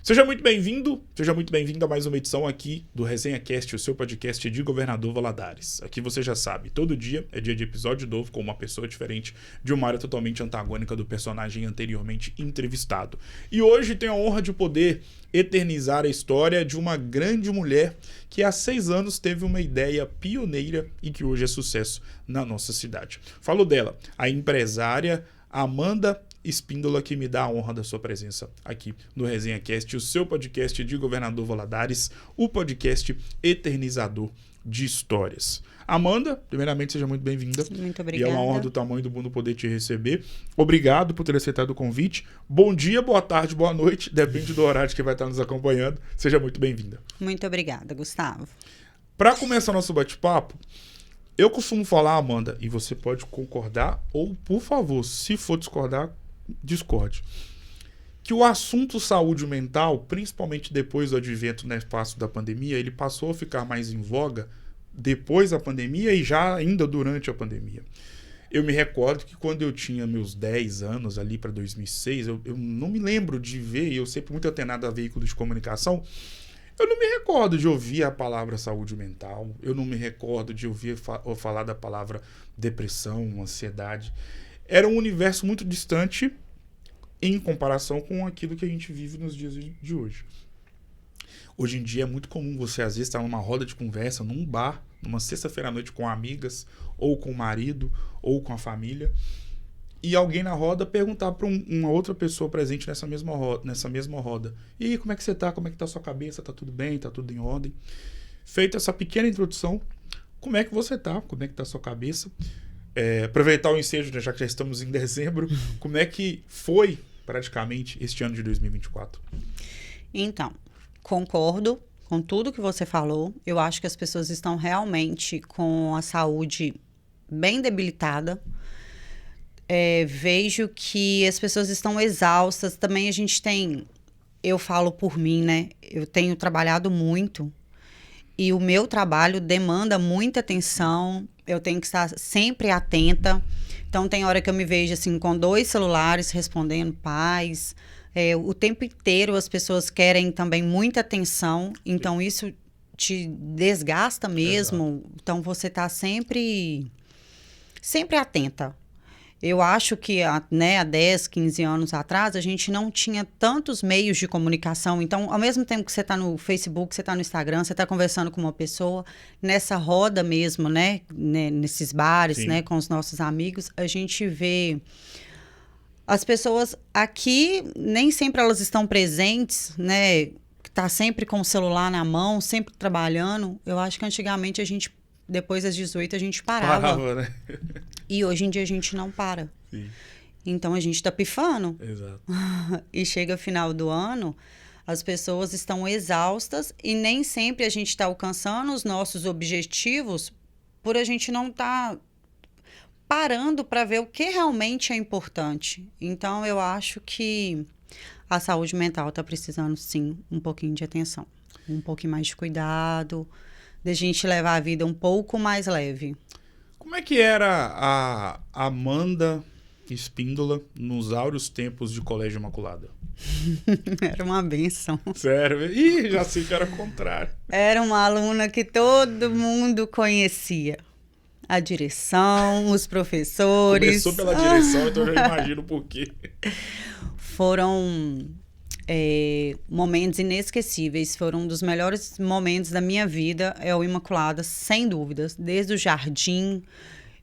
Seja muito bem-vindo, seja muito bem-vindo a mais uma edição aqui do Resenha Cast, o seu podcast de Governador Valadares. Aqui você já sabe, todo dia é dia de episódio novo com uma pessoa diferente de uma área totalmente antagônica do personagem anteriormente entrevistado. E hoje tenho a honra de poder eternizar a história de uma grande mulher que há 6 anos teve uma ideia pioneira e que hoje é sucesso na nossa cidade. Falo dela, a empresária Amanda Espíndola, que me dá a honra da sua presença aqui no Resenha Cast, o seu podcast de Governador Valadares, o podcast eternizador de histórias. Amanda, primeiramente, seja muito bem-vinda. Muito obrigada. E é uma honra do tamanho do mundo poder te receber. Obrigado por ter aceitado o convite. Bom dia, boa tarde, boa noite, depende do horário que vai estar nos acompanhando. Seja muito bem-vinda. Muito obrigada, Gustavo. Para começar nosso bate-papo, eu costumo falar, Amanda, e você pode concordar ou, por favor, se for discordar, discorde, que o assunto saúde mental, principalmente depois do advento nefasto da pandemia, ele passou a ficar mais em voga depois da pandemia e já ainda durante a pandemia. Eu me recordo que quando eu tinha meus 10 anos, ali para 2006, eu não me lembro de ver, eu sempre muito antenado a veículos de comunicação, eu não me recordo de ouvir a palavra saúde mental, eu não me recordo de ouvir falar da palavra depressão, ansiedade. Era um universo muito distante em comparação com aquilo que a gente vive nos dias de hoje. Hoje em dia é muito comum você, às vezes, estar numa roda de conversa, num bar, numa sexta-feira à noite com amigas, ou com o marido, ou com a família, e alguém na roda perguntar para uma outra pessoa presente nessa mesma roda. E aí, como é que você está? Como é que está a sua cabeça? Está tudo bem? Está tudo em ordem? Feita essa pequena introdução, como é que você está? Como é que está a sua cabeça? Aproveitar o ensejo, já que já estamos em dezembro, como é que foi praticamente este ano de 2024? Então, concordo com tudo que você falou. Eu acho que as pessoas estão realmente com a saúde bem debilitada. Vejo que as pessoas estão exaustas. Também a gente tem, eu falo por mim, né? Eu tenho trabalhado muito e o meu trabalho demanda muita atenção. Eu tenho que estar sempre atenta. Então, tem hora que eu me vejo assim, com 2 celulares respondendo pais. O tempo inteiro as pessoas querem também muita atenção. Então, isso te desgasta mesmo. Exato. Então, você está sempre atenta. Eu acho que há 10, 15 anos atrás, a gente não tinha tantos meios de comunicação. Então, ao mesmo tempo que você está no Facebook, você está no Instagram, você está conversando com uma pessoa, nessa roda mesmo, né? Nesses bares, né? Com os nossos amigos, a gente vê as pessoas aqui, nem sempre elas estão presentes, né? Tá sempre com o celular na mão, sempre trabalhando. Eu acho que antigamente a gente, depois das 18, a gente parava, né? E hoje em dia a gente não para. Sim. Então a gente tá pifando. Exato. E chega final do ano, as pessoas estão exaustas e nem sempre a gente está alcançando os nossos objetivos por a gente não estar parando para ver o que realmente é importante. Então eu acho que a saúde mental está precisando, sim, um pouquinho de atenção. Um pouquinho mais de cuidado, de a gente levar a vida um pouco mais leve. Como é que era a Amanda Espíndola nos áureos tempos de Colégio Imaculada? Era uma benção. Sério? Ih, já sei que era o contrário. Era uma aluna que todo mundo conhecia. A direção, os professores. Começou pela direção, então eu já imagino por quê. Foram momentos inesquecíveis. Foram um dos melhores momentos da minha vida. É o Imaculada, sem dúvidas. Desde o jardim.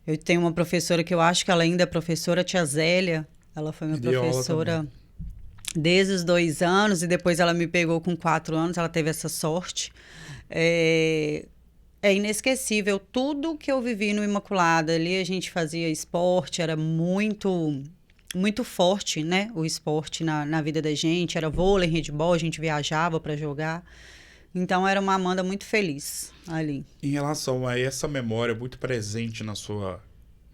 Eu tenho uma professora que eu acho que ela ainda é professora, a tia Zélia. Ela foi minha professora desde os 2 anos e depois ela me pegou com 4 anos. Ela teve essa sorte. É inesquecível. Tudo que eu vivi no Imaculada. Ali a gente fazia esporte, era muito forte, né? O esporte na vida da gente. Era vôlei, handebol, a gente viajava para jogar. Então, era uma Amanda muito feliz ali. Em relação a essa memória muito presente na sua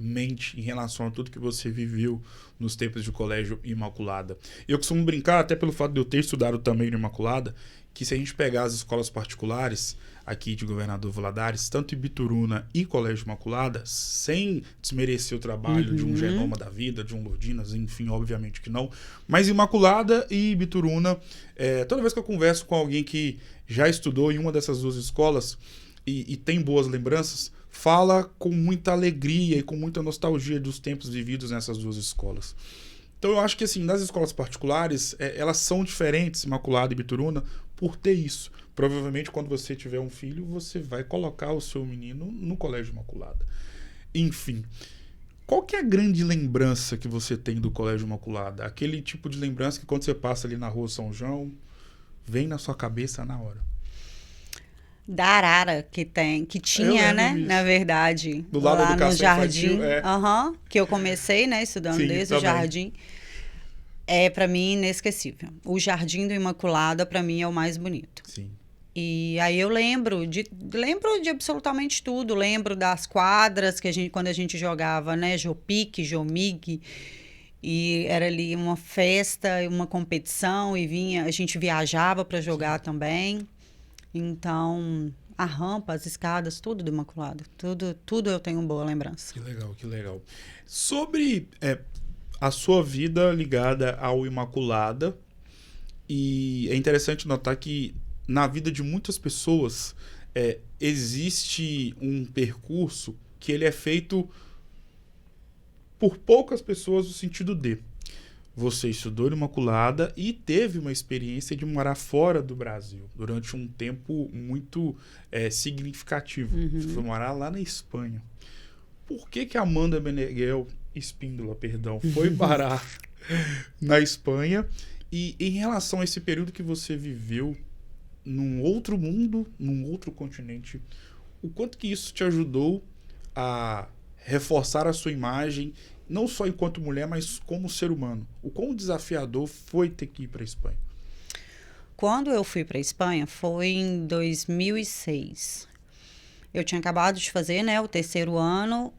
mente em relação a tudo que você viveu nos tempos de colégio Imaculada. Eu costumo brincar, até pelo fato de eu ter estudado também no Imaculada, que se a gente pegar as escolas particulares aqui de Governador Valadares, tanto Ibituruna e Colégio Imaculada, sem desmerecer o trabalho de um Genoma da Vida, de um Lourdinas, enfim, obviamente que não, mas Imaculada e Ibituruna, toda vez que eu converso com alguém que já estudou em uma dessas duas escolas e tem boas lembranças, fala com muita alegria e com muita nostalgia dos tempos vividos nessas duas escolas. Então eu acho que assim, nas escolas particulares, elas são diferentes, Imaculada e Ibituruna, por ter isso. Provavelmente quando você tiver um filho, você vai colocar o seu menino no Colégio Imaculada. Enfim, qual que é a grande lembrança que você tem do Colégio Imaculada? Aquele tipo de lembrança que quando você passa ali na rua São João, vem na sua cabeça na hora. Da arara que tinha, né? Isso. Na verdade. Do lado lá do no jardim. Infantil, Que eu comecei, né? Estudando Sim, desde também. o jardim. É, para mim, inesquecível. O Jardim do Imaculada, para mim, é o mais bonito. Sim. E aí eu lembro de absolutamente tudo. Lembro das quadras que quando a gente jogava, né? Jopique, Jomig. E era ali uma festa, uma competição. E a gente viajava para jogar também. Então, a rampa, as escadas, tudo do Imaculada. Tudo eu tenho boa lembrança. Que legal, que legal. Sobre a sua vida ligada ao Imaculada, e é interessante notar que na vida de muitas pessoas existe um percurso que ele é feito por poucas pessoas no sentido de você estudou no Imaculada e teve uma experiência de morar fora do Brasil durante um tempo muito significativo. Você foi morar lá na Espanha. Por que a Amanda Meneghel Espíndola, foi parar na Espanha? E em relação a esse período que você viveu num outro mundo, num outro continente, o quanto que isso te ajudou a reforçar a sua imagem, não só enquanto mulher, mas como ser humano? O quão desafiador foi ter que ir para a Espanha? Quando eu fui para a Espanha, foi em 2006. Eu tinha acabado de fazer, né, o 3º ano,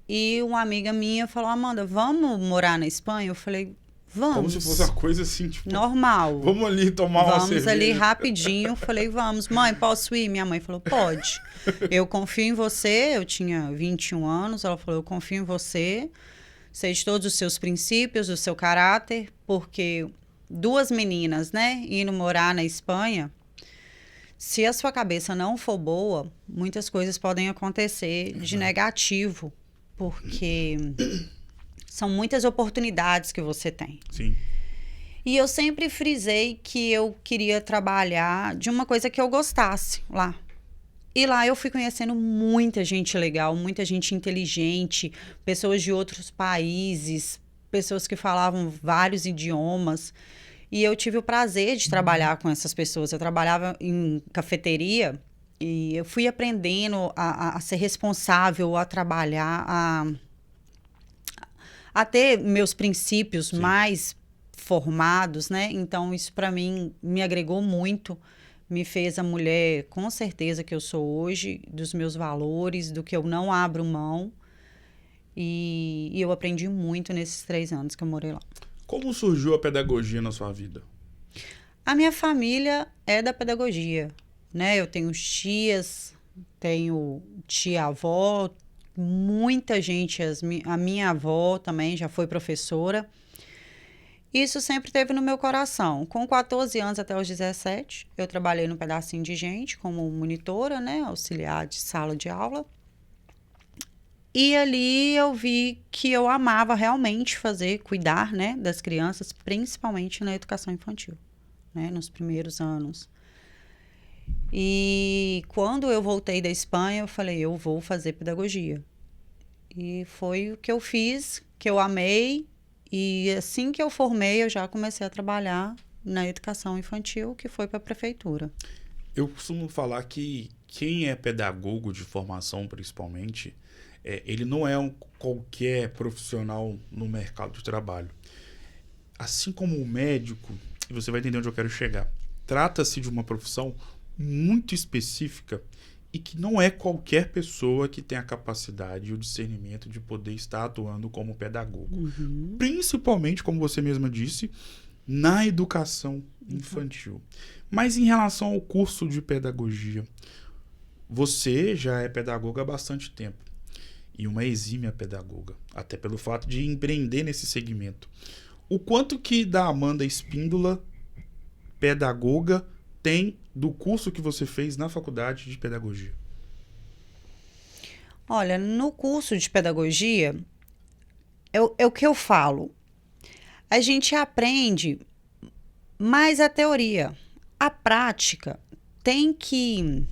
e uma amiga minha falou, Amanda, vamos morar na Espanha? Eu falei, vamos. Como se fosse uma coisa assim, tipo... normal. Vamos ali tomar uma cerveja. Vamos ali rapidinho. Falei, vamos. Mãe, posso ir? Minha mãe falou, pode. Eu confio em você. Eu tinha 21 anos. Ela falou, eu confio em você. Sei de todos os seus princípios, do seu caráter. Porque 2 meninas, né, indo morar na Espanha, se a sua cabeça não for boa, muitas coisas podem acontecer de negativo. Porque... são muitas oportunidades que você tem. Sim. E eu sempre frisei que eu queria trabalhar de uma coisa que eu gostasse lá. E lá eu fui conhecendo muita gente legal, muita gente inteligente, pessoas de outros países, pessoas que falavam vários idiomas. E eu tive o prazer de trabalhar com essas pessoas. Eu trabalhava em cafeteria e eu fui aprendendo a ser responsável, a trabalhar, a ter meus princípios Sim. mais formados, né? Então, isso para mim me agregou muito, me fez a mulher, com certeza, que eu sou hoje, dos meus valores, do que eu não abro mão. E eu aprendi muito nesses 3 anos que eu morei lá. Como surgiu a pedagogia na sua vida? A minha família é da pedagogia, né? Eu tenho tias, tenho tia-avó, muita gente, a minha avó também já foi professora. Isso sempre teve no meu coração. Com 14 anos até os 17, eu trabalhei num pedacinho de gente como monitora, né, auxiliar de sala de aula. E ali eu vi que eu amava realmente cuidar, né, das crianças, principalmente na educação infantil, né, nos primeiros anos. E quando eu voltei da Espanha, eu falei, eu vou fazer pedagogia. E foi o que eu fiz, que eu amei. E assim que eu formei, eu já comecei a trabalhar na educação infantil, que foi para a prefeitura. Eu costumo falar que quem é pedagogo de formação, principalmente, ele não é qualquer profissional no mercado de trabalho. Assim como o médico, e você vai entender onde eu quero chegar, trata-se de uma profissão muito específica e que não é qualquer pessoa que tem a capacidade e o discernimento de poder estar atuando como pedagogo. Principalmente, como você mesma disse, na educação infantil. Mas em relação ao curso de pedagogia, você já é pedagoga há bastante tempo e uma exímia pedagoga, até pelo fato de empreender nesse segmento. O quanto que da Amanda Espíndola, pedagoga, tem do curso que você fez na faculdade de pedagogia? Olha, no curso de pedagogia, é o que eu falo. A gente aprende mais a teoria. A prática tem que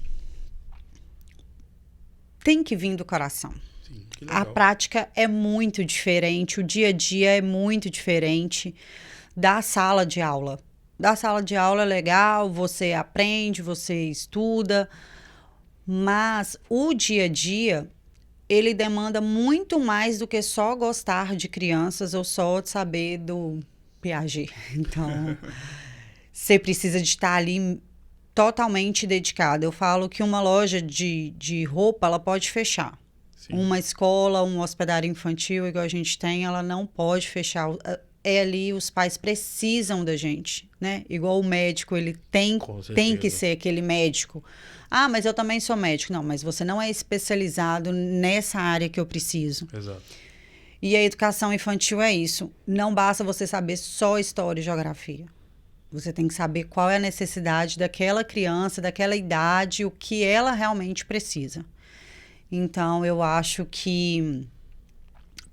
vir do coração. Sim, que A legal. prática é muito diferente, o dia a dia é muito diferente da sala de aula. Da sala de aula é legal, você aprende, você estuda, mas o dia a dia, ele demanda muito mais do que só gostar de crianças ou só de saber do Piaget. Então, você precisa de estar ali totalmente dedicado. Eu falo que uma loja de roupa, ela pode fechar. Sim. Uma escola, uma hospedaria infantil, igual a gente tem, ela não pode fechar. É ali, os pais precisam da gente, né? Igual o médico, ele tem que ser aquele médico. Ah, mas eu também sou médico. Não, mas você não é especializado nessa área que eu preciso. Exato. E a educação infantil é isso. Não basta você saber só história e geografia. Você tem que saber qual é a necessidade daquela criança, daquela idade, o que ela realmente precisa. Então, eu acho que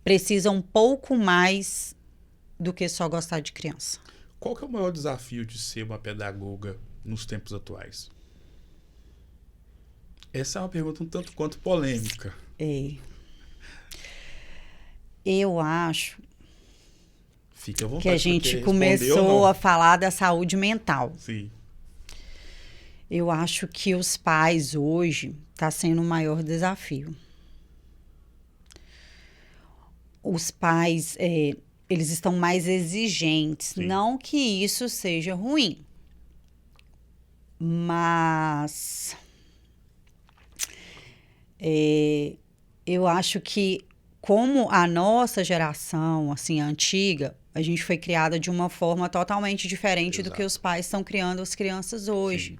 precisa um pouco mais do que só gostar de criança. Qual que é o maior desafio de ser uma pedagoga nos tempos atuais? Essa é uma pergunta um tanto quanto polêmica. Eu acho Fique à vontade que a gente começou a falar da saúde mental. Sim. Eu acho que os pais hoje está sendo o maior desafio. Os pais, eles estão mais exigentes. Sim. Não que isso seja ruim, mas eu acho que como a nossa geração, assim, a antiga, a gente foi criada de uma forma totalmente diferente Exato. do que os pais estão criando as crianças hoje. Sim.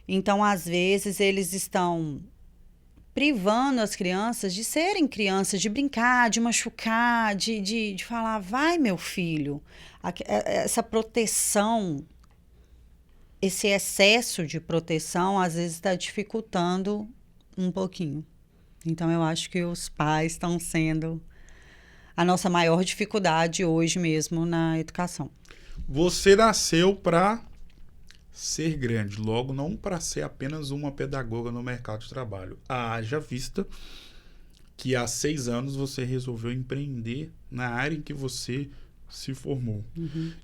Então, às vezes, eles estão privando as crianças de serem crianças, de brincar, de machucar, de falar, vai, meu filho. Essa proteção, esse excesso de proteção, às vezes está dificultando um pouquinho. Então, eu acho que os pais estão sendo a nossa maior dificuldade hoje mesmo na educação. Você nasceu para ser grande, logo não para ser apenas uma pedagoga no mercado de trabalho. Haja vista que há 6 anos você resolveu empreender na área em que você se formou.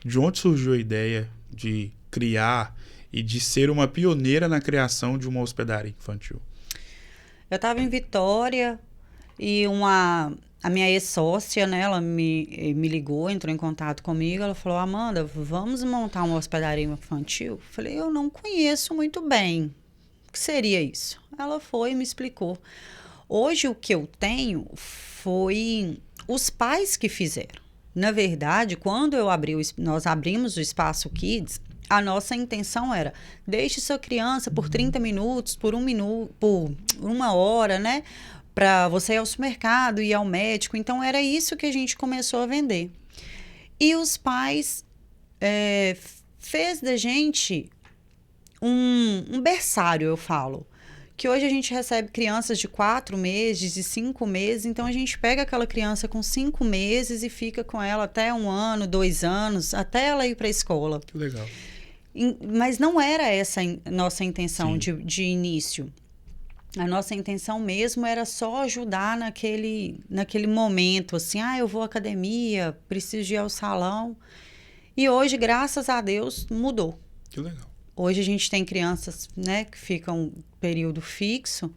De onde surgiu a ideia de criar e de ser uma pioneira na criação de uma hospedaria infantil? Eu estava em Vitória e a minha ex-sócia, né, ela me ligou, entrou em contato comigo, ela falou, Amanda, vamos montar uma hospedaria infantil? Eu falei, eu não conheço muito bem. O que seria isso? Ela foi e me explicou. Hoje o que eu tenho foi os pais que fizeram. Na verdade, quando nós abrimos o Espaço Kids, a nossa intenção era, deixe sua criança por 30 minutos, por 1 minuto, por 1 hora, né? Para você ir ao supermercado, ir ao médico. Então, era isso que a gente começou a vender. E os pais fez da gente um berçário, eu falo. Que hoje a gente recebe crianças de 4 meses, de 5 meses. Então, a gente pega aquela criança com 5 meses e fica com ela até 1 ano, 2 anos, até ela ir para a escola. Que legal. Mas não era essa a nossa intenção de início. A nossa intenção mesmo era só ajudar naquele momento, assim, eu vou à academia, preciso ir ao salão. E hoje, graças a Deus, mudou. Que legal. Hoje a gente tem crianças, né, que ficam um período fixo.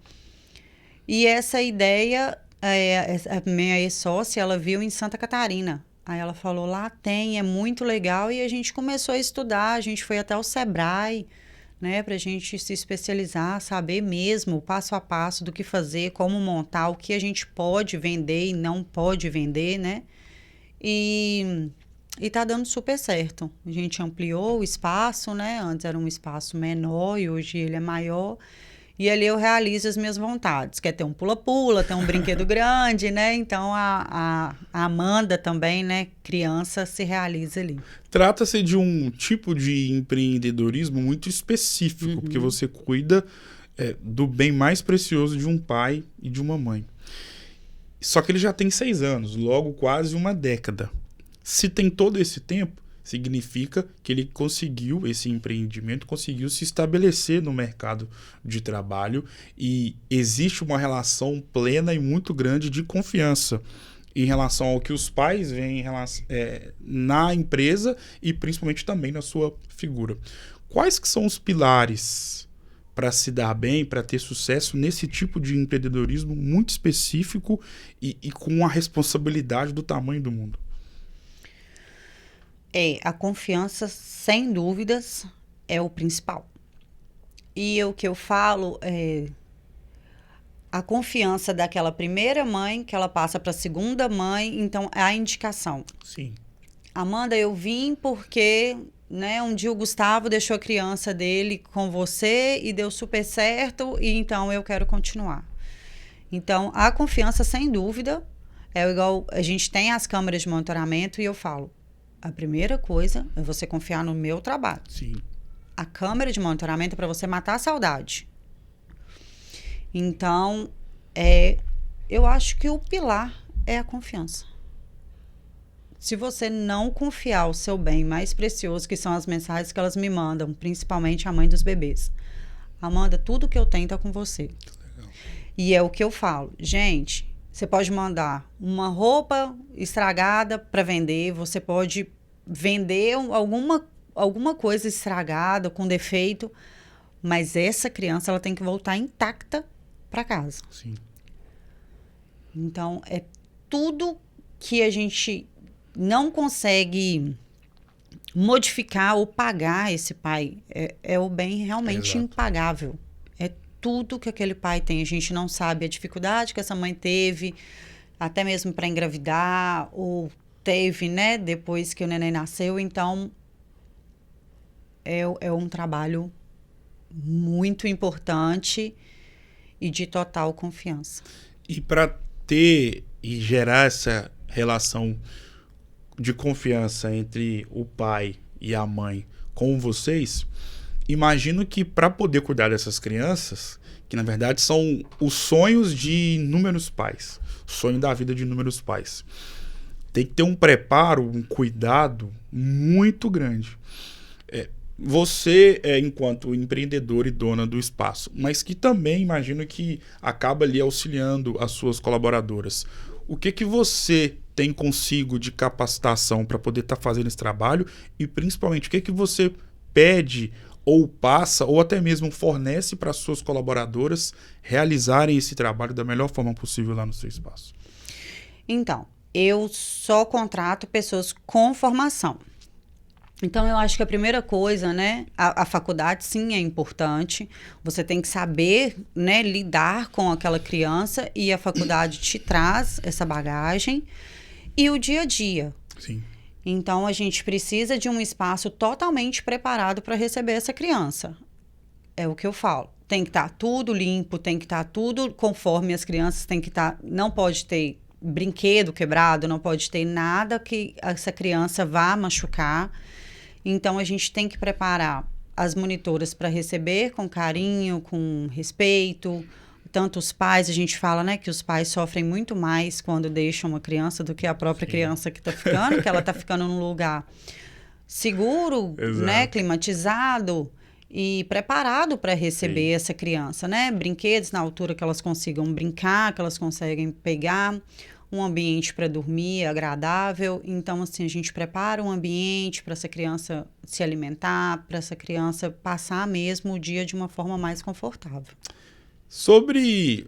E essa ideia, a minha ex-sócia, ela viu em Santa Catarina. Aí ela falou, lá tem, é muito legal. E a gente começou a estudar, a gente foi até o Sebrae, né? Para a gente se especializar, saber mesmo o passo a passo do que fazer, como montar, o que a gente pode vender e não pode vender, né? E tá dando super certo. A gente ampliou o espaço, né? Antes era um espaço menor e hoje ele é maior. E ali eu realizo as minhas vontades. Quer ter um pula-pula, ter um brinquedo grande, né? Então a Amanda também, né? Criança, se realiza ali. Trata-se de um tipo de empreendedorismo muito específico, porque você cuida do bem mais precioso de um pai e de uma mãe. Só que ele já tem 6 anos, logo quase uma década. Se tem todo esse tempo, significa que ele conseguiu, esse empreendimento conseguiu se estabelecer no mercado de trabalho e existe uma relação plena e muito grande de confiança em relação ao que os pais veem na empresa e principalmente também na sua figura. Quais que são os pilares para se dar bem, para ter sucesso nesse tipo de empreendedorismo muito específico e com a responsabilidade do tamanho do mundo? A confiança, sem dúvidas, é o principal. E o que eu falo é a confiança daquela primeira mãe, que ela passa para a segunda mãe, então é a indicação. Sim. Amanda, eu vim porque, né, um dia o Gustavo deixou a criança dele com você e deu super certo, e então eu quero continuar. Então, a confiança, sem dúvida, é igual a gente tem as câmeras de monitoramento e eu falo, a primeira coisa é você confiar no meu trabalho. Sim. A câmera de monitoramento é para você matar a saudade. Então, eu acho que o pilar é a confiança. Se você não confiar o seu bem mais precioso, que são as mensagens que elas me mandam, principalmente a mãe dos bebês. Amanda, tudo que eu tenho tá com você. Legal. E é o que eu falo. Gente, você pode mandar uma roupa estragada para vender, você pode vender alguma coisa estragada, com defeito, mas essa criança ela tem que voltar intacta para casa. Sim. Então, é tudo que a gente não consegue modificar ou pagar esse pai. É o bem realmente Exato. impagável. É tudo que aquele pai tem. A gente não sabe a dificuldade que essa mãe teve, até mesmo para engravidar, ou teve, né, depois que o neném nasceu. Então, é um trabalho muito importante e de total confiança. E para ter e gerar essa relação de confiança entre o pai e a mãe com vocês, imagino que para poder cuidar dessas crianças, que na verdade são os sonhos de inúmeros pais, o sonho da vida de inúmeros pais, tem que ter um preparo, um cuidado muito grande. Você enquanto empreendedor e dona do espaço, mas que também imagino que acaba ali auxiliando as suas colaboradoras. O que você tem consigo de capacitação para poder estar fazendo esse trabalho e principalmente o que você pede ou passa ou até mesmo fornece para as suas colaboradoras realizarem esse trabalho da melhor forma possível lá no seu espaço? Então, eu só contrato pessoas com formação. Então, eu acho que a primeira coisa, né, a faculdade, sim, é importante. Você tem que saber, né, lidar com aquela criança e a faculdade te traz essa bagagem. E o dia a dia. Sim. Então, a gente precisa de um espaço totalmente preparado para receber essa criança. É o que eu falo. Tem que estar tudo limpo, tem que estar tudo conforme as crianças, tem que estar... Não pode ter brinquedo quebrado, não pode ter nada que essa criança vá machucar. Então, a gente tem que preparar as monitoras para receber com carinho, com respeito. Tanto os pais, a gente fala, né, que os pais sofrem muito mais quando deixam uma criança do que a própria criança que está ficando, que ela está ficando num lugar seguro, né, climatizado e preparado para receber essa criança, né? Brinquedos na altura que elas consigam brincar, que elas conseguem pegar. Um ambiente para dormir agradável. Então, assim, a gente prepara um ambiente para essa criança se alimentar, para essa criança passar mesmo o dia de uma forma mais confortável. Sobre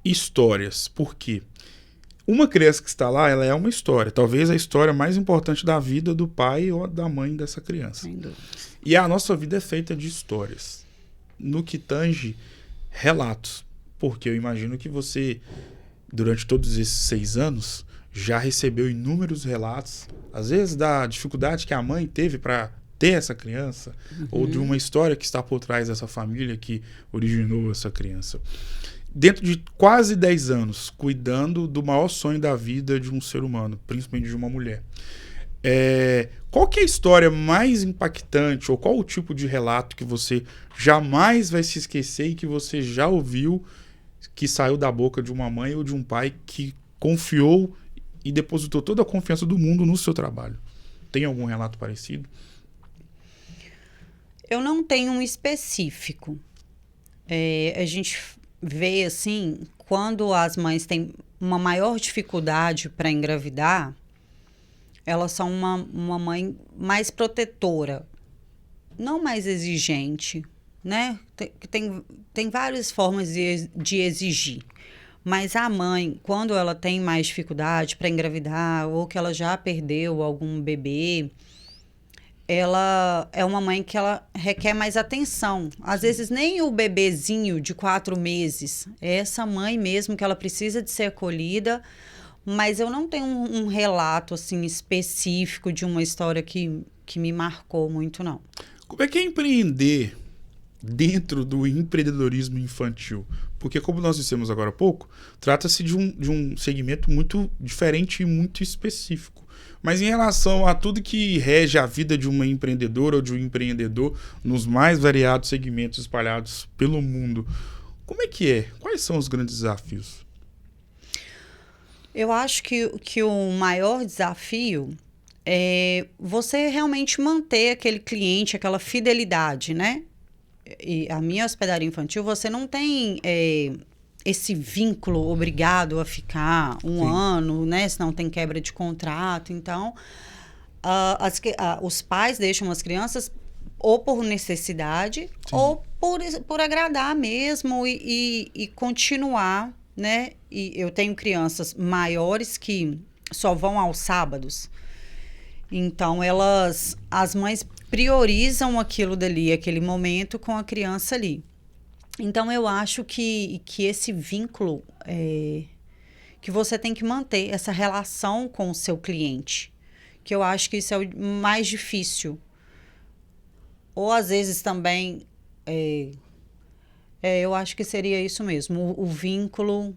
histórias, por quê? Uma criança que está lá, ela é uma história. Talvez a história mais importante da vida do pai ou da mãe dessa criança. Sem dúvida. E a nossa vida é feita de histórias. No que tange relatos. Porque eu imagino que você, durante todos esses 6 anos, já recebeu inúmeros relatos, às vezes da dificuldade que a mãe teve para ter essa criança, ou de uma história que está por trás dessa família que originou essa criança. Dentro de quase 10 anos, cuidando do maior sonho da vida de um ser humano, principalmente de uma mulher. Qual que é a história mais impactante, ou qual o tipo de relato que você jamais vai se esquecer e que você já ouviu, que saiu da boca de uma mãe ou de um pai que confiou e depositou toda a confiança do mundo no seu trabalho? Tem algum relato parecido? Eu não tenho um específico. A gente vê, assim, quando as mães têm uma maior dificuldade para engravidar, elas são uma mãe mais protetora, não mais exigente, né? Tem várias formas de exigir. Mas a mãe, quando ela tem mais dificuldade para engravidar, ou que ela já perdeu algum bebê, ela é uma mãe que ela requer mais atenção. Às vezes nem o bebezinho de 4 meses, é essa mãe mesmo que ela precisa de ser acolhida, mas eu não tenho um relato assim específico de uma história que me marcou muito, não. Como é que é empreender dentro do empreendedorismo infantil? Porque, como nós dissemos agora há pouco, trata-se de um segmento muito diferente e muito específico. Mas em relação a tudo que rege a vida de uma empreendedora ou de um empreendedor nos mais variados segmentos espalhados pelo mundo, como é que é? Quais são os grandes desafios? Eu acho que o maior desafio é você realmente manter aquele cliente, aquela fidelidade, né? E a minha hospedaria infantil, você não tem esse vínculo obrigado a ficar um ano, né? Senão tem quebra de contrato. Então, os pais deixam as crianças ou por necessidade ou por agradar mesmo e continuar, né? E eu tenho crianças maiores que só vão aos sábados. Então, as mães priorizam aquilo dali, aquele momento com a criança ali. Então, eu acho que esse vínculo, que você tem que manter, essa relação com o seu cliente, que eu acho que isso é o mais difícil. Ou, às vezes, também, eu acho que seria isso mesmo, o vínculo,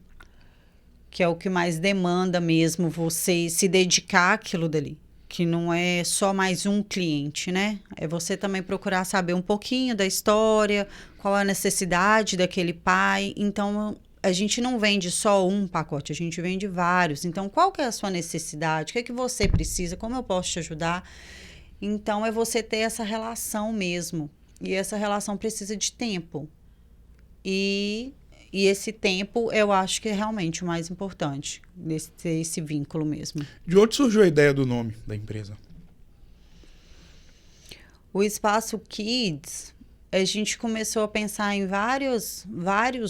que é o que mais demanda mesmo você se dedicar àquilo dali. Que não é só mais um cliente, né? É você também procurar saber um pouquinho da história, qual é a necessidade daquele pai. Então, a gente não vende só um pacote, a gente vende vários. Então, qual que é a sua necessidade? O que é que você precisa? Como eu posso te ajudar? Então, é você ter essa relação mesmo. E essa relação precisa de tempo. E esse tempo, eu acho que é realmente o mais importante, esse vínculo mesmo. De onde surgiu a ideia do nome da empresa? O Espaço Kids, a gente começou a pensar em vários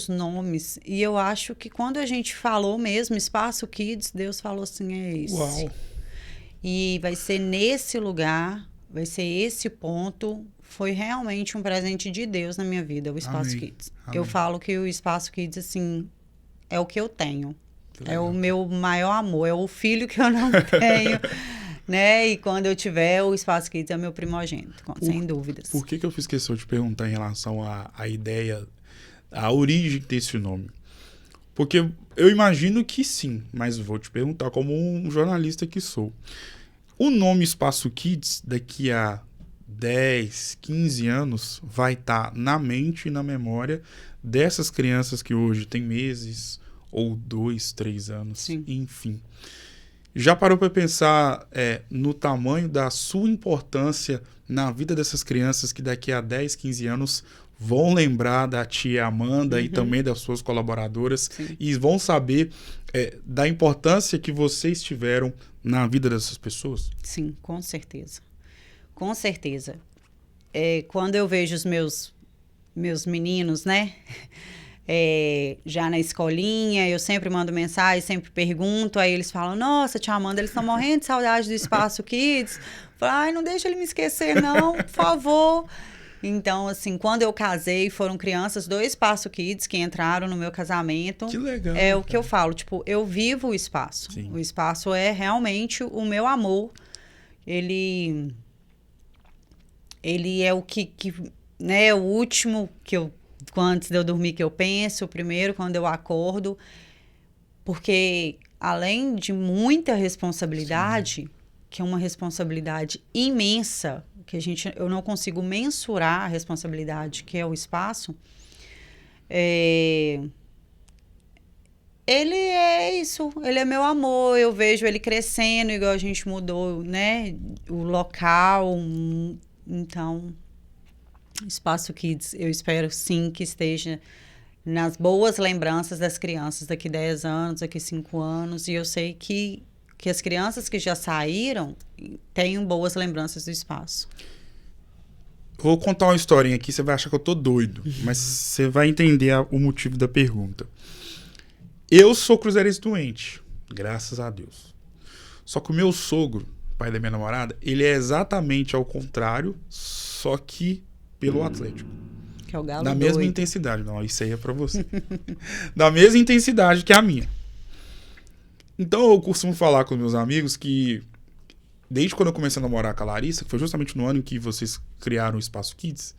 nomes. E eu acho que quando a gente falou mesmo Espaço Kids, Deus falou assim, é isso. Uau! E vai ser nesse lugar, vai ser esse ponto. Foi realmente um presente de Deus na minha vida, o Espaço Kids. Amém. Eu falo que o Espaço Kids, assim, é o que eu tenho. É o meu maior amor, é o filho que eu não tenho, né? E quando eu tiver, o Espaço Kids é meu primogênito, sem dúvidas. Por que eu fiz questão de perguntar em relação à ideia, à origem desse nome? Porque eu imagino que sim, mas vou te perguntar como um jornalista que sou. O nome Espaço Kids, daqui a 10, 15 anos, vai estar na mente e na memória dessas crianças que hoje têm meses ou 2, 3 anos, Sim. Enfim. Já parou para pensar no tamanho da sua importância na vida dessas crianças que daqui a 10, 15 anos vão lembrar da tia Amanda e também das suas colaboradoras. Sim. E vão saber da importância que vocês tiveram na vida dessas pessoas? Sim, com certeza. Com certeza. Quando eu vejo os meus meninos, né? Já na escolinha, eu sempre mando mensagem, sempre pergunto, aí eles falam, nossa, tia Amanda, eles estão morrendo de saudade do Espaço Kids. Falei, ai, não deixa ele me esquecer, não, por favor. Então, assim, quando eu casei, foram crianças do Espaço Kids que entraram no meu casamento. Que legal. É o que eu falo, tipo, eu vivo o espaço. Sim. O espaço é realmente o meu amor. Ele é o que né, o último que eu, antes de eu dormir, que eu penso, o primeiro quando eu acordo. Porque, além de muita responsabilidade, que é uma responsabilidade imensa, que eu não consigo mensurar a responsabilidade que é o espaço, ele é isso, ele é meu amor, eu vejo ele crescendo, igual a gente mudou, né, o local, então, Espaço Kids, eu espero sim que esteja nas boas lembranças das crianças daqui 10 anos, daqui 5 anos, e eu sei que as crianças que já saíram tenham boas lembranças do espaço. Vou contar uma historinha aqui, você vai achar que eu tô doido, mas você vai entender o motivo da pergunta. Eu sou cruzeirense doente, graças a Deus. Só que o meu sogro, pai da minha namorada, ele é exatamente ao contrário, só que pelo Atlético. Que é o Galo da doido. mesma intensidade. Não, isso aí é pra você. Da mesma intensidade que a minha. Então eu costumo falar com meus amigos que desde quando eu comecei a namorar com a Larissa, que foi justamente no ano em que vocês criaram o Espaço Kids,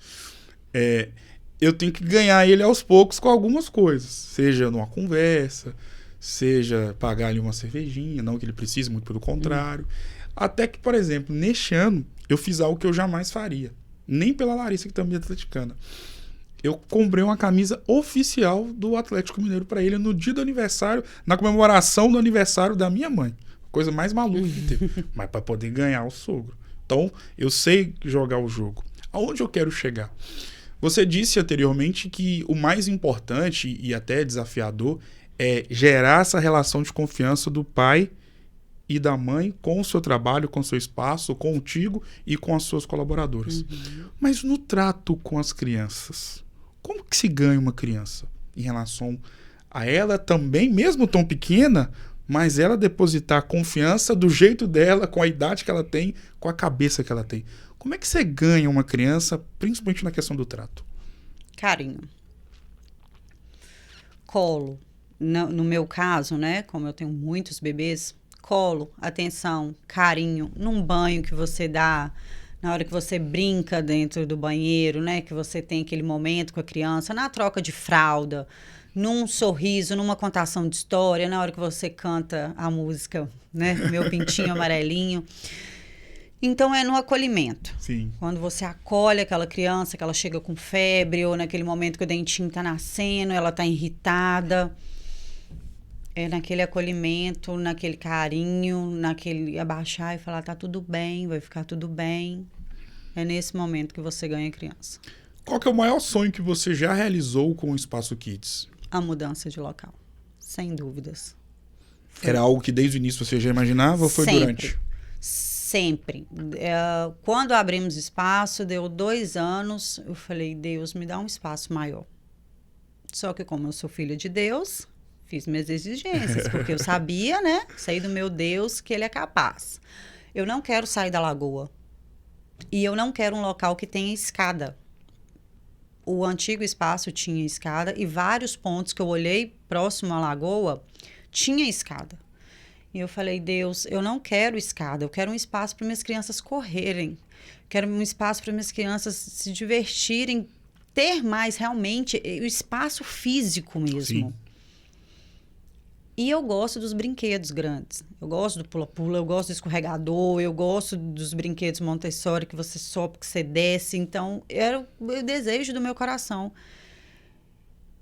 eu tenho que ganhar ele aos poucos com algumas coisas. Seja numa conversa, seja pagar ali uma cervejinha, não que ele precise, muito pelo contrário. Até que, por exemplo, neste ano, eu fiz algo que eu jamais faria. Nem pela Larissa, que também é atleticana. Eu comprei uma camisa oficial do Atlético Mineiro para ele no dia do aniversário, na comemoração do aniversário da minha mãe. Coisa mais maluca que teve. Mas para poder ganhar o sogro. Então, eu sei jogar o jogo. Aonde eu quero chegar? Você disse anteriormente que o mais importante e até desafiador é gerar essa relação de confiança do pai e da mãe com o seu trabalho, com o seu espaço, contigo e com as suas colaboradoras. Mas no trato com as crianças, como que se ganha uma criança em relação a ela também, mesmo tão pequena, mas ela depositar confiança do jeito dela, com a idade que ela tem, com a cabeça que ela tem? Como é que você ganha uma criança, principalmente na questão do trato? Carinho. Colo. No meu caso, né, como eu tenho muitos bebês, colo, atenção, carinho, num banho que você dá, na hora que você brinca dentro do banheiro, né, que você tem aquele momento com a criança, na troca de fralda, num sorriso, numa contação de história, na hora que você canta a música, né, Meu Pintinho Amarelinho. Então, é no acolhimento. Sim. Quando você acolhe aquela criança, que ela chega com febre, ou naquele momento que o dentinho tá nascendo, ela tá irritada. É naquele acolhimento, naquele carinho, naquele abaixar e falar, tá tudo bem, vai ficar tudo bem. É nesse momento que você ganha a criança. Qual que é o maior sonho que você já realizou com o Espaço Kids? A mudança de local, sem dúvidas. Era algo que desde o início você já imaginava ou foi durante? Sempre. Quando abrimos espaço, deu 2 anos, eu falei, Deus, me dá um espaço maior. Só que como eu sou filha de Deus, fiz minhas exigências, porque eu sabia, né, sei do meu Deus que ele é capaz. Eu não quero sair da lagoa. E eu não quero um local que tenha escada. O antigo espaço tinha escada e vários pontos que eu olhei próximo à lagoa tinha escada. E eu falei, Deus, eu não quero escada, eu quero um espaço para minhas crianças correrem. Quero um espaço para minhas crianças se divertirem, ter mais realmente o espaço físico mesmo. Sim. E eu gosto dos brinquedos grandes. Eu gosto do pula-pula, eu gosto do escorregador, eu gosto dos brinquedos Montessori que você sobe, que você desce. Então, era o desejo do meu coração.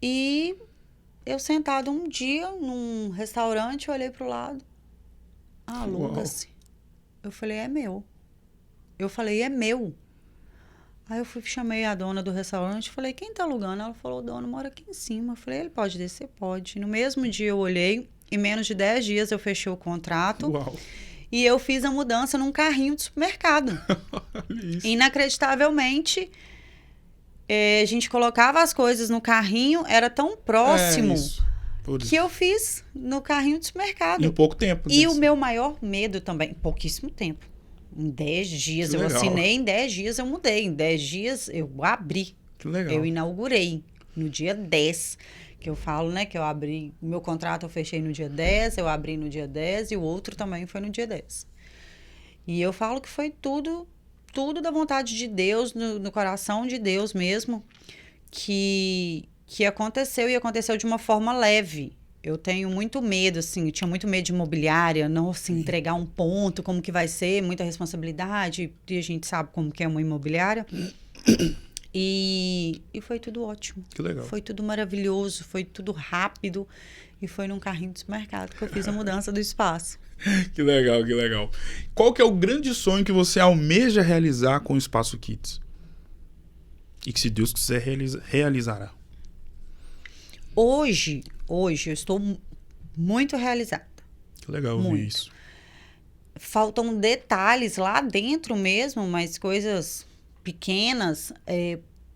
E eu sentada um dia num restaurante, eu olhei pro lado. Aluga-se. Eu falei, é meu. Eu falei, é meu. Aí eu chamei a dona do restaurante e falei, quem tá alugando? Ela falou, o dono mora aqui em cima. Eu falei, ele pode descer? Pode. No mesmo dia eu olhei, em menos de 10 dias eu fechei o contrato. Uau. E eu fiz a mudança num carrinho de supermercado. Inacreditavelmente, a gente colocava as coisas no carrinho, era tão próximo que eu fiz no carrinho de supermercado. Em pouco tempo. E o meu maior medo também, pouquíssimo tempo. Em 10 dias. Que Eu legal. assinei, em 10 dias eu mudei. Em 10 dias eu abri. Que legal. Eu inaugurei no dia 10. Que eu falo, né? Que eu abri. Meu contrato eu fechei no dia 10, eu abri no dia 10 e o outro também foi no dia 10. E eu falo que foi tudo da vontade de Deus, no coração de Deus mesmo, que aconteceu e aconteceu de uma forma leve. Eu tenho muito medo, assim, eu tinha muito medo de imobiliária, não se entregar um ponto, como que vai ser, muita responsabilidade, e a gente sabe como que é uma imobiliária. E foi tudo ótimo. Que legal. Foi tudo maravilhoso, foi tudo rápido. E foi num carrinho de supermercado que eu fiz a mudança do espaço. Que legal, que legal. Qual que é o grande sonho que você almeja realizar com o Espaço Kids? E que, se Deus quiser, realizará. Hoje eu estou muito realizada. Que legal ouvir Muito. isso. Faltam detalhes lá dentro mesmo, mas coisas pequenas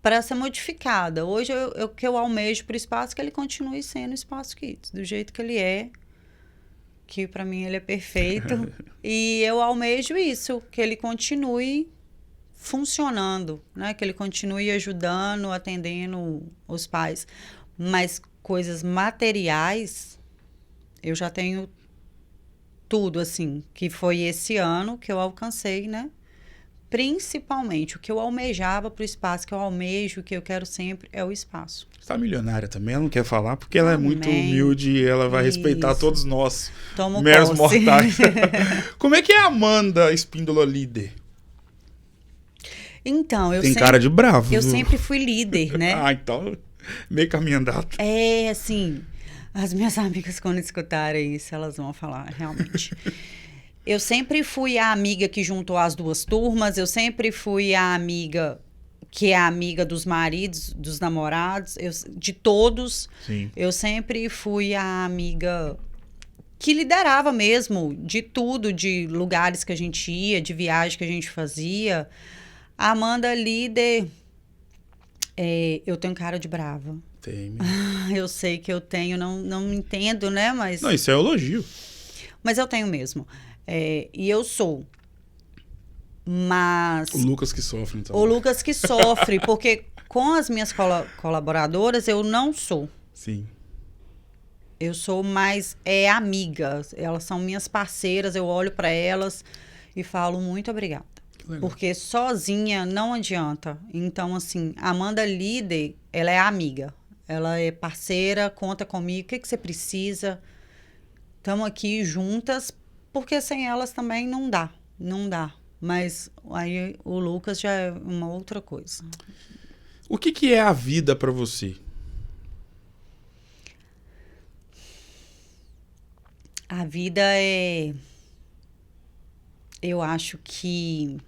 para ser modificada. Hoje o que eu almejo para o espaço é que ele continue sendo o Espaço Kids, do jeito que ele é, que para mim ele é perfeito. E eu almejo isso, que ele continue funcionando, né? Que ele continue ajudando, atendendo os pais. Mas coisas materiais, eu já tenho tudo, assim, que foi esse ano que eu alcancei, né? Principalmente, o que eu almejava para o espaço, que eu almejo, que eu quero sempre, é o espaço. Você tá milionária também, ela não quer falar, porque ela é muito Amém. humilde e ela vai respeitar Isso. todos nós, Tomo meros posse. mortais. Como é que é a Amanda Espíndola líder? Então, Tem cara de bravo. eu viu? sempre fui líder, né? Ah, então, meio caminho andado. É, assim, as minhas amigas, quando escutarem isso, elas vão falar, realmente. Eu sempre fui a amiga que juntou as duas turmas, eu sempre fui a amiga que é a amiga dos maridos, dos namorados, de todos. Sim. Eu sempre fui a amiga que liderava mesmo de tudo, de lugares que a gente ia, de viagem que a gente fazia. A Amanda líder, eu tenho cara de brava. Tem. Eu sei que eu tenho, não entendo, né? Mas Não, isso é elogio. Mas eu tenho mesmo. E eu sou. Mas O Lucas que sofre, então. o Lucas que sofre, porque com as minhas colaboradoras eu não sou. Sim. Eu sou mais amiga. Elas são minhas parceiras, eu olho para elas e falo muito obrigada. Que legal. Porque sozinha não adianta. Então, assim, a Amanda líder, ela é amiga. Ela é parceira, conta comigo, o que você precisa. Estamos aqui juntas, porque sem elas também não dá. Não dá. Mas aí o Lucas já é uma outra coisa. O que é a vida pra você? A vida eu acho que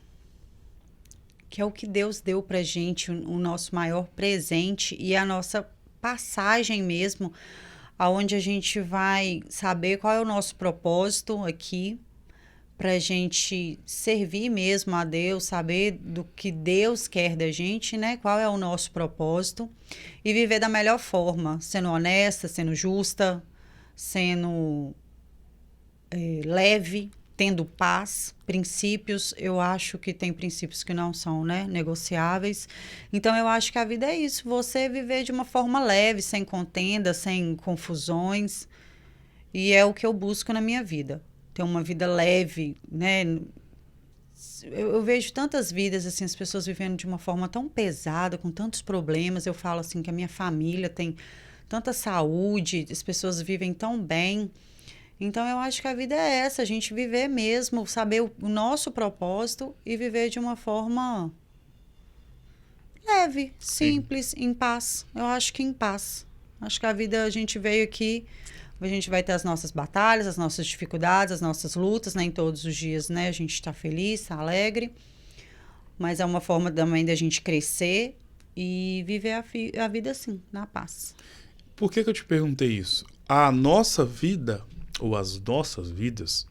é o que Deus deu pra gente, o nosso maior presente e a nossa passagem mesmo, aonde a gente vai saber qual é o nosso propósito aqui, pra gente servir mesmo a Deus, saber do que Deus quer da gente, né? Qual é o nosso propósito e viver da melhor forma, sendo honesta, sendo justa, sendo leve, tendo paz, princípios. Eu acho que tem princípios que não são, né, negociáveis. Então, eu acho que a vida é isso. Você viver de uma forma leve, sem contenda, sem confusões. E é o que eu busco na minha vida. Ter uma vida leve, né? Eu vejo tantas vidas, assim, as pessoas vivendo de uma forma tão pesada, com tantos problemas. Eu falo, assim, que a minha família tem tanta saúde, as pessoas vivem tão bem. Então, eu acho que a vida é essa, a gente viver mesmo, saber o nosso propósito e viver de uma forma leve, simples, em paz. Eu acho que em paz. Acho que a vida, a gente veio aqui, a gente vai ter as nossas batalhas, as nossas dificuldades, as nossas lutas, nem todos os dias, né? A gente está feliz, está alegre, mas é uma forma também da gente crescer e viver a vida assim, na paz. Por que eu te perguntei isso? A nossa vida, ou as nossas vidas,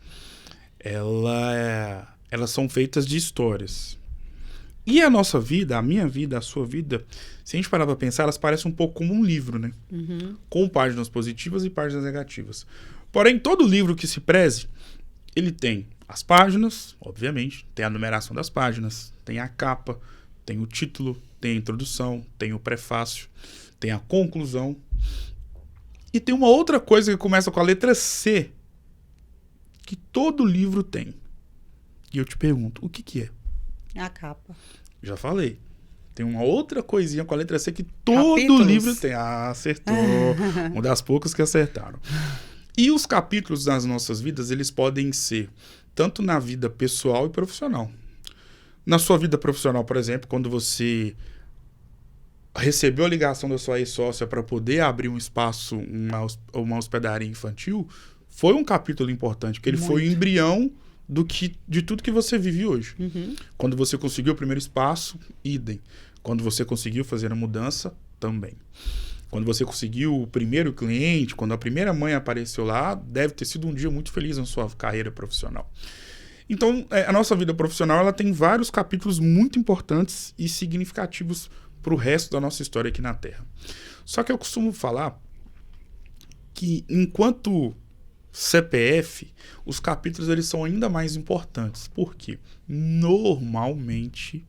elas são feitas de histórias. E a nossa vida, a minha vida, a sua vida, se a gente parar pra pensar, elas parecem um pouco como um livro, né? Uhum. Com páginas positivas e páginas negativas. Porém, todo livro que se preze, ele tem as páginas, obviamente, tem a numeração das páginas, tem a capa, tem o título, tem a introdução, tem o prefácio, tem a conclusão. E tem uma outra coisa que começa com a letra C, que todo livro tem. E eu te pergunto, o que que é? A capa. Já falei. Tem uma outra coisinha com a letra C que todo Capítulos. livro tem. Ah, acertou. Uma das poucas que acertaram. E os capítulos das nossas vidas, eles podem ser tanto na vida pessoal e profissional. Na sua vida profissional, por exemplo, quando você recebeu a ligação da sua ex-sócia para poder abrir um espaço, uma hospedaria infantil, foi um capítulo importante, porque ele foi o embrião de tudo que você vive hoje. Uhum. Quando você conseguiu o primeiro espaço, idem. Quando você conseguiu fazer a mudança, também. Quando você conseguiu o primeiro cliente, quando a primeira mãe apareceu lá, deve ter sido um dia muito feliz na sua carreira profissional. Então, a nossa vida profissional ela tem vários capítulos muito importantes e significativos para o resto da nossa história aqui na Terra. Só que eu costumo falar que, enquanto CPF, os capítulos eles são ainda mais importantes. Por quê? Normalmente,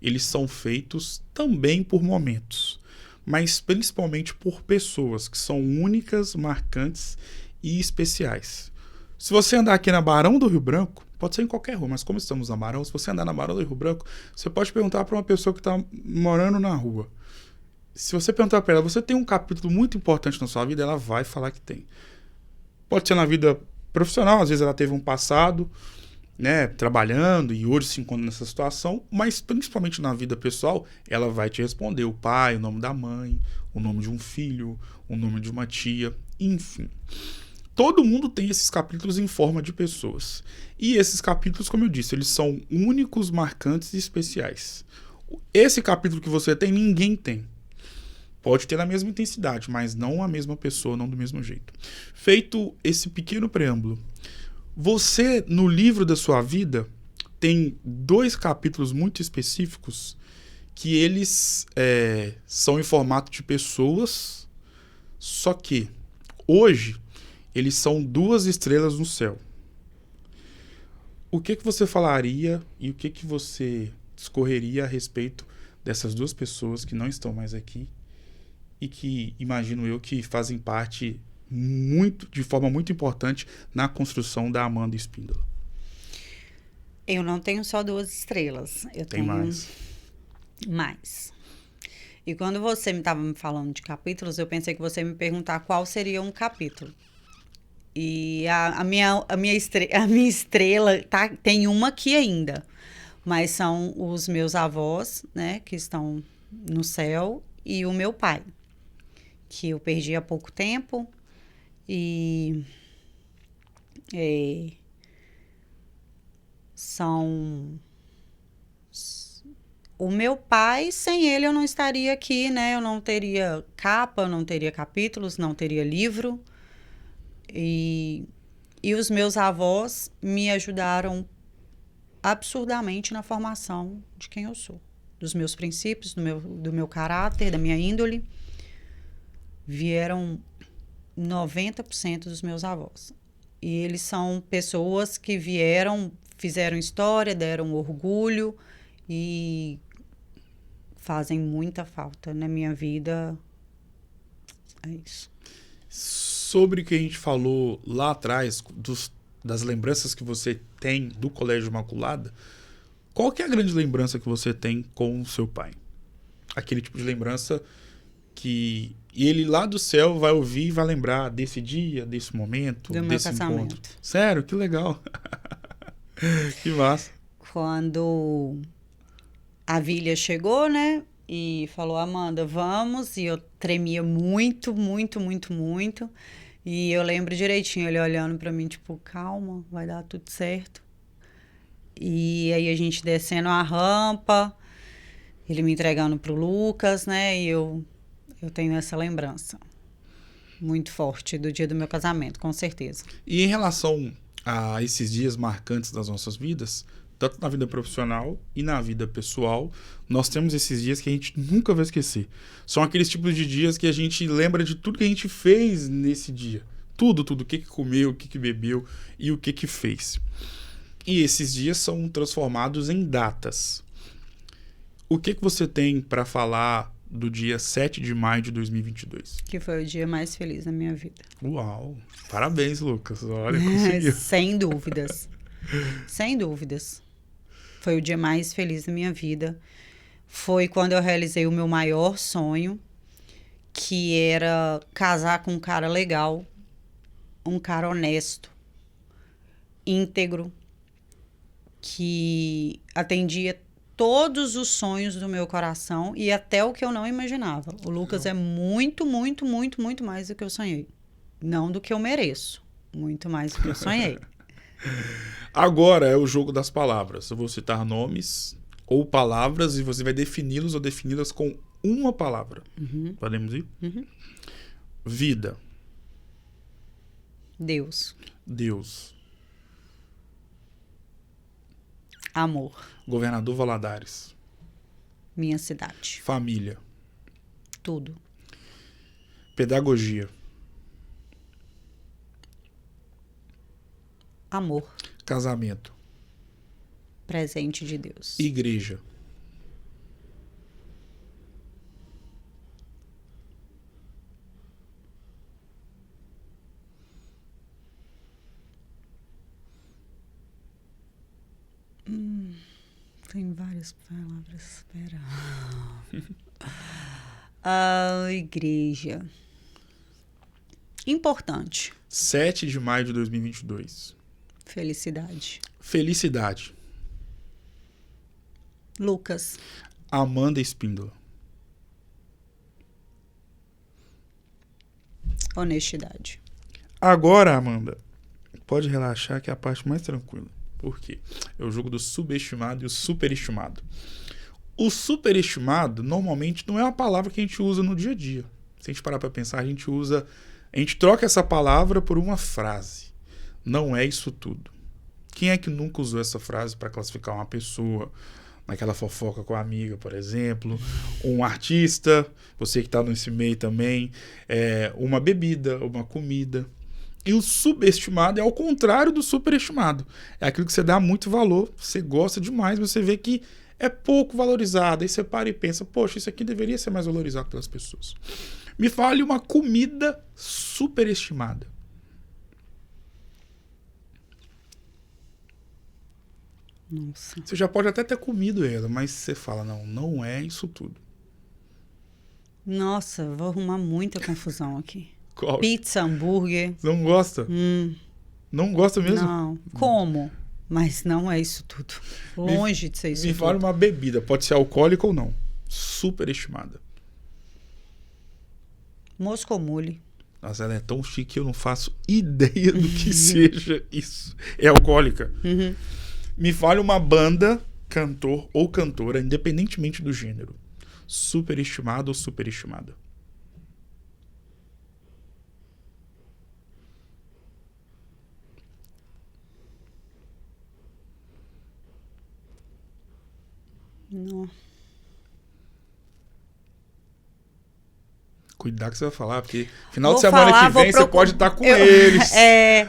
eles são feitos também por momentos, mas principalmente por pessoas que são únicas, marcantes e especiais. Se você andar aqui na Barão do Rio Branco, pode ser em qualquer rua, mas como estamos na Barão, se você andar na Barão do Rio Branco, você pode perguntar para uma pessoa que está morando na rua. Se você perguntar para ela, você tem um capítulo muito importante na sua vida, ela vai falar que tem. Pode ser na vida profissional, às vezes ela teve um passado, né, trabalhando e hoje se encontra nessa situação, mas principalmente na vida pessoal, ela vai te responder o pai, o nome da mãe, o nome de um filho, o nome de uma tia, enfim. Todo mundo tem esses capítulos em forma de pessoas. E esses capítulos, como eu disse, eles são únicos, marcantes e especiais. Esse capítulo que você tem, ninguém tem. Pode ter na mesma intensidade, mas não a mesma pessoa, não do mesmo jeito. Feito esse pequeno preâmbulo, você, no livro da sua vida, tem 2 capítulos muito específicos que eles são em formato de pessoas, só que hoje eles são 2 estrelas no céu. O que você falaria e o que você discorreria a respeito dessas 2 pessoas que não estão mais aqui e que, imagino eu, que fazem parte de forma muito importante na construção da Amanda Espíndola? Eu não tenho só 2 estrelas. Eu Tem tenho mais. E quando você estava me falando de capítulos, eu pensei que você ia me perguntar qual seria um capítulo. E a minha estrela tem uma aqui ainda, mas são os meus avós, né, que estão no céu, e o meu pai, que eu perdi há pouco tempo. E são... O meu pai, sem ele eu não estaria aqui, né? Eu não teria capa, eu não teria capítulos, não teria livro. E os meus avós me ajudaram absurdamente na formação de quem eu sou. Dos meus princípios, do meu caráter, da minha índole. Vieram 90% dos meus avós. E eles são pessoas que fizeram história, deram orgulho e fazem muita falta na minha vida. É isso. Sobre o que a gente falou lá atrás, das lembranças que você tem do Colégio Imaculada, qual que é a grande lembrança que você tem com o seu pai? Aquele tipo de lembrança que ele lá do céu vai ouvir e vai lembrar desse dia, desse momento, desse encontro. Sério? Que legal. Que massa. Quando a Vília chegou, né? E falou, Amanda, vamos. E eu tremia muito, muito, muito, muito. E eu lembro direitinho ele olhando pra mim, tipo, calma, vai dar tudo certo. E aí a gente descendo a rampa, ele me entregando pro Lucas, né? E eu tenho essa lembrança muito forte do dia do meu casamento, com certeza. E em relação a esses dias marcantes das nossas vidas, tanto na vida profissional e na vida pessoal, nós temos esses dias que a gente nunca vai esquecer. São aqueles tipos de dias que a gente lembra de tudo que a gente fez nesse dia. Tudo, o que comeu, o que bebeu e o que fez. E esses dias são transformados em datas. O que você tem para falar do dia 7 de maio de 2022? Que foi o dia mais feliz da minha vida. Uau! Parabéns, Lucas. Olha, conseguiu. Sem dúvidas. Sem dúvidas. Foi o dia mais feliz da minha vida. Foi quando eu realizei o meu maior sonho, que era casar com um cara legal, um cara honesto, íntegro, que atendia todos os sonhos do meu coração e até o que eu não imaginava. O Lucas é muito, muito, muito, muito mais do que eu sonhei. Não do que eu mereço. Muito mais do que eu sonhei. Agora é o jogo das palavras. Eu vou citar nomes ou palavras e você vai defini-los ou defini-las com uma palavra. Podemos ir? Vida. Deus. Deus. Amor. Governador Valadares. Minha cidade. Família. Tudo. Pedagogia. Amor. Casamento. Presente de Deus. Igreja. Tem várias palavras. Espera. Igreja. Importante. 7 de maio de 2022. Felicidade. Felicidade. Lucas. Amanda Espíndola. Honestidade. Agora, Amanda, pode relaxar que é a parte mais tranquila. Por quê? É o jogo do subestimado e o superestimado. O superestimado, normalmente, não é uma palavra que a gente usa no dia a dia. Se a gente parar para pensar, a gente troca essa palavra por uma frase. Não é isso tudo. Quem é que nunca usou essa frase para classificar uma pessoa? Naquela fofoca com a amiga, por exemplo. Um artista, você que está nesse meio também. Uma bebida, uma comida. E o subestimado é ao contrário do superestimado. É aquilo que você dá muito valor, você gosta demais, mas você vê que é pouco valorizado. Aí você para e pensa, poxa, isso aqui deveria ser mais valorizado pelas pessoas. Me fale uma comida superestimada. Nossa. Você já pode até ter comido ela, mas você fala, não é isso tudo. Nossa, vou arrumar muita confusão aqui. Qual? Pizza, hambúrguer. Não gosta? Não gosta mesmo? Não. Como? Mas não é isso tudo. Longe de ser isso tudo. Me fala uma bebida, pode ser alcoólica ou não. Superestimada. Moscomule. Nossa, ela é tão chique que eu não faço ideia do que seja isso. É alcoólica. Me fale uma banda, cantor ou cantora, independentemente do gênero. Superestimada ou superestimada? Não. Cuidado que você vai falar, porque final Vou de semana falar, que vem você pode estar com eles.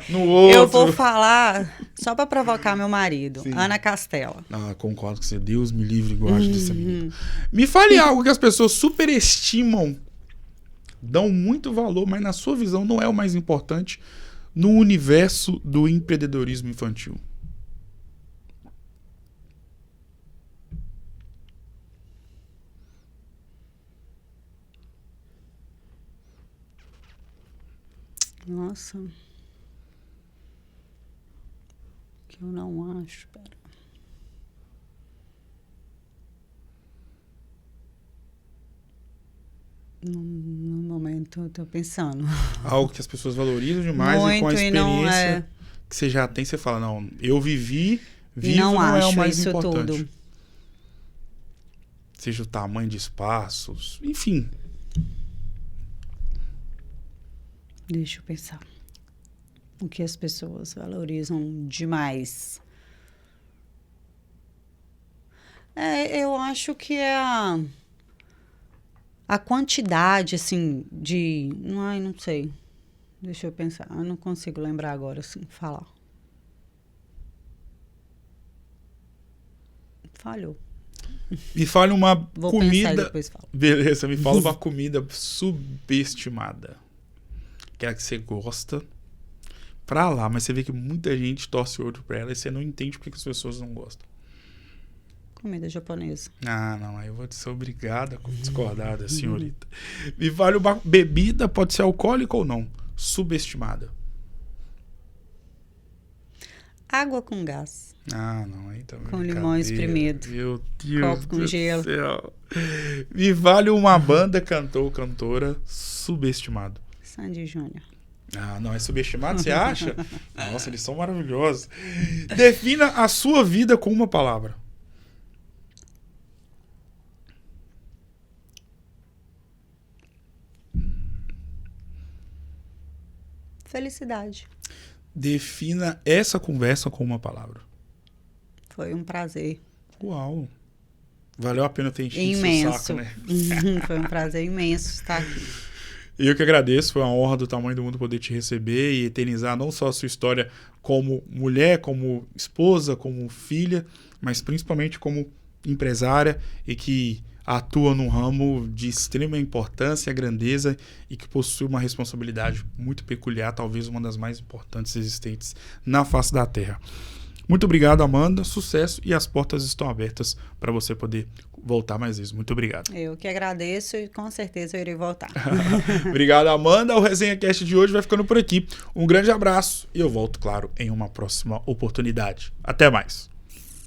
No outro. Eu vou falar só para provocar meu marido. Sim. Ana Castela. Concordo com você. Deus me livre e guarde desse amigo. Me fale algo que as pessoas superestimam, dão muito valor, mas na sua visão não é o mais importante no universo do empreendedorismo infantil. Nossa. Que eu não acho. Pera. No momento eu tô pensando. Algo que as pessoas valorizam demais Muito, e com a experiência é... que você já tem, você fala, não, eu vivo não é acho o mais isso importante. tudo. Seja o tamanho de espaços, enfim. Deixa eu pensar. O que as pessoas valorizam demais? Eu acho que é a quantidade, assim, de... Ai, não sei. Deixa eu pensar. Eu não consigo lembrar agora, assim, falar. Falhou. Me fale uma Vou pensar e comida... depois falo. Beleza, me fala uma comida subestimada. Aquela que você gosta pra lá, mas você vê que muita gente torce o olho pra ela e você não entende porque que as pessoas não gostam. Comida japonesa. Ah, não, aí eu vou ser obrigado a discordar da senhorita. Me fale uma bebida, pode ser alcoólica ou não, subestimada. Água com gás. Ah, não, aí tá Com limão espremido. Meu Deus Copo com do gelo. céu. Me vale uma banda, cantor ou cantora subestimado. Sandy Júnior. Ah, não, é subestimado, você acha? Nossa, eles são maravilhosos. Defina a sua vida com uma palavra. Felicidade. Defina essa conversa com uma palavra. Foi um prazer Uau. Valeu a pena ter enchido seu imenso. saco, né? Foi um prazer imenso estar aqui. Eu que agradeço, foi uma honra do tamanho do mundo poder te receber e eternizar não só a sua história como mulher, como esposa, como filha, mas principalmente como empresária e que atua num ramo de extrema importância, grandeza e que possui uma responsabilidade muito peculiar, talvez uma das mais importantes existentes na face da Terra. Muito obrigado, Amanda, sucesso e as portas estão abertas para você poder voltar mais vezes. Muito obrigado. Eu que agradeço e com certeza eu irei voltar. Obrigado, Amanda. O Resenha Cast de hoje vai ficando por aqui. Um grande abraço e eu volto, claro, em uma próxima oportunidade. Até mais.